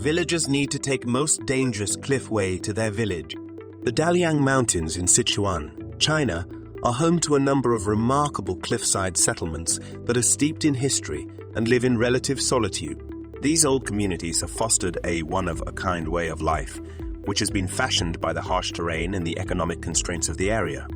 Villagers need to take most dangerous cliff way to their village. The Daliang Mountains in Sichuan, China, are home to a number of remarkable cliffside settlements that are steeped in history and live in relative solitude. These old communities have fostered a one-of-a-kind way of life, which has been fashioned by the harsh terrain and the economic constraints of the area.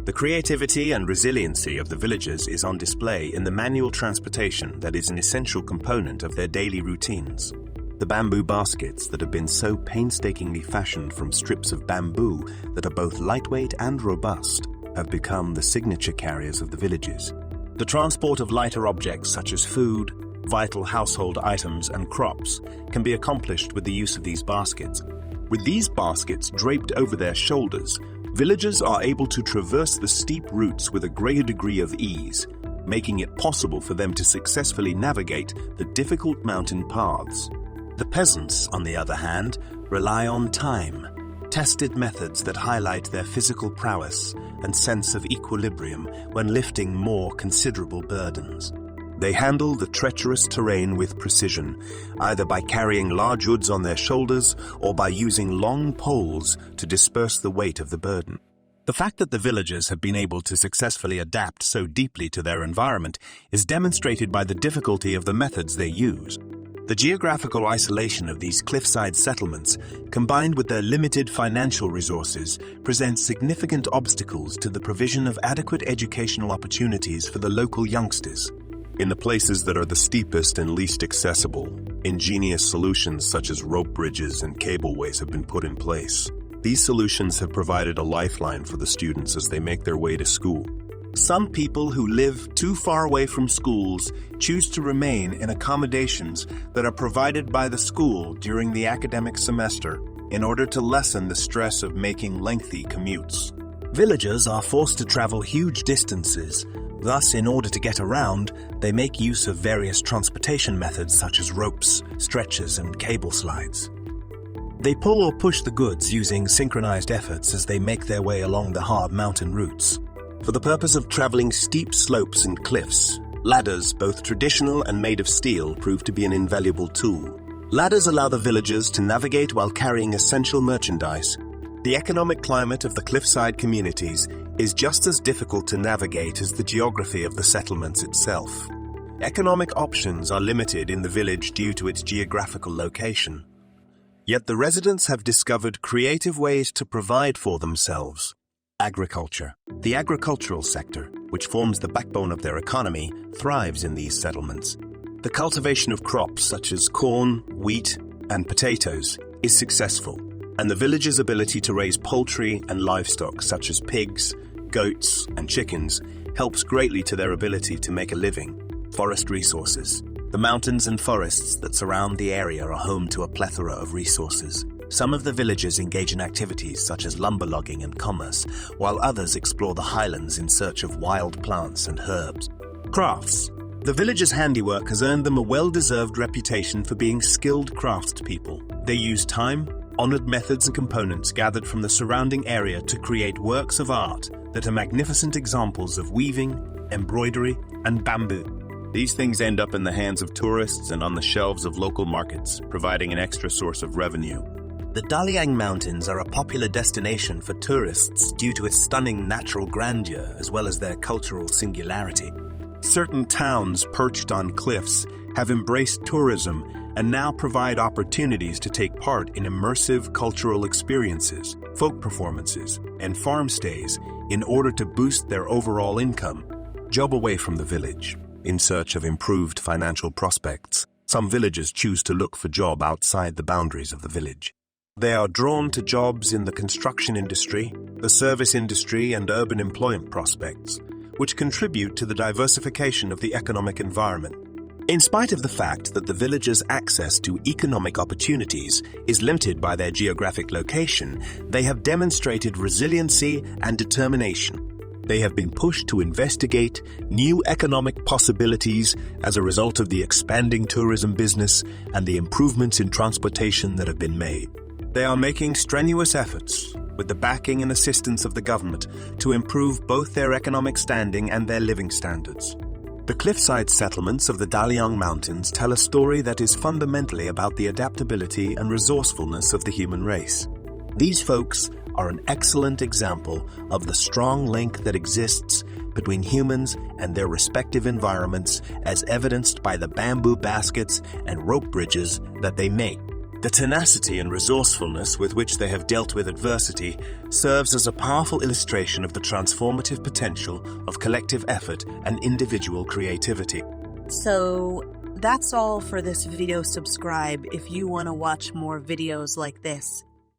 The creativity and resiliency of the villagers is on display in the manual transportation that is an essential component of their daily routines. The bamboo baskets that have been so painstakingly fashioned from strips of bamboo that are both lightweight and robust have become the signature carriers of the villages. The transport of lighter objects such as food, vital household items, and crops can be accomplished with the use of these baskets. With these baskets draped over their shoulders, villagers are able to traverse the steep routes with a greater degree of ease, making it possible for them to successfully navigate the difficult mountain paths. The peasants, on the other hand, rely on time, tested methods that highlight their physical prowess and sense of equilibrium when lifting more considerable burdens. They handle the treacherous terrain with precision, either by carrying large woods on their shoulders or by using long poles to disperse the weight of the burden. The fact that the villagers have been able to successfully adapt so deeply to their environment is demonstrated by the difficulty of the methods they use. The geographical isolation of these cliffside settlements, combined with their limited financial resources, presents significant obstacles to the provision of adequate educational opportunities for the local youngsters. In the places that are the steepest and least accessible, ingenious solutions such as rope bridges and cableways have been put in place. These solutions have provided a lifeline for the students as they make their way to school. Some people who live too far away from schools choose to remain in accommodations that are provided by the school during the academic semester in order to lessen the stress of making lengthy commutes. Villagers are forced to travel huge distances. Thus, in order to get around, they make use of various transportation methods such as ropes, stretchers, and cable slides. They pull or push the goods using synchronized efforts as they make their way along the hard mountain routes. For the purpose of traveling steep slopes and cliffs, ladders, both traditional and made of steel, prove to be an invaluable tool. Ladders allow the villagers to navigate while carrying essential merchandise. The economic climate of the cliffside communities is just as difficult to navigate as the geography of the settlements itself. Economic options are limited in the village due to its geographical location. Yet the residents have discovered creative ways to provide for themselves. Agriculture. The agricultural sector, which forms the backbone of their economy, thrives in these settlements. The cultivation of crops such as corn, wheat, and potatoes is successful, and the villagers' ability to raise poultry and livestock such as pigs, goats, and chickens helps greatly to their ability to make a living. Forest resources. The mountains and forests that surround the area are home to a plethora of resources. Some of the villagers engage in activities such as lumber logging and commerce, while others explore the highlands in search of wild plants and herbs. Crafts. The villagers' handiwork has earned them a well-deserved reputation for being skilled craftspeople. They use time-honored methods and components gathered from the surrounding area to create works of art that are magnificent examples of weaving, embroidery, and bamboo. These things end up in the hands of tourists and on the shelves of local markets, providing an extra source of revenue. The Daliang Mountains are a popular destination for tourists due to its stunning natural grandeur as well as their cultural singularity. Certain towns perched on cliffs have embraced tourism and now provide opportunities to take part in immersive cultural experiences, folk performances, and farm stays in order to boost their overall income. Job away from the village. In search of improved financial prospects, some villagers choose to look for job outside the boundaries of the village. They are drawn to jobs in the construction industry, the service industry, and urban employment prospects, which contribute to the diversification of the economic environment. In spite of the fact that the villagers' access to economic opportunities is limited by their geographic location, they have demonstrated resiliency and determination. They have been pushed to investigate new economic possibilities as a result of the expanding tourism business and the improvements in transportation that have been made. They are making strenuous efforts, with the backing and assistance of the government, to improve both their economic standing and their living standards. The cliffside settlements of the Daliang Mountains tell a story that is fundamentally about the adaptability and resourcefulness of the human race. These folks are an excellent example of the strong link that exists between humans and their respective environments, as evidenced by the bamboo baskets and rope bridges that they make. The tenacity and resourcefulness with which they have dealt with adversity serves as a powerful illustration of the transformative potential of collective effort and individual creativity. So that's all for this video. Subscribe if you want to watch more videos like this.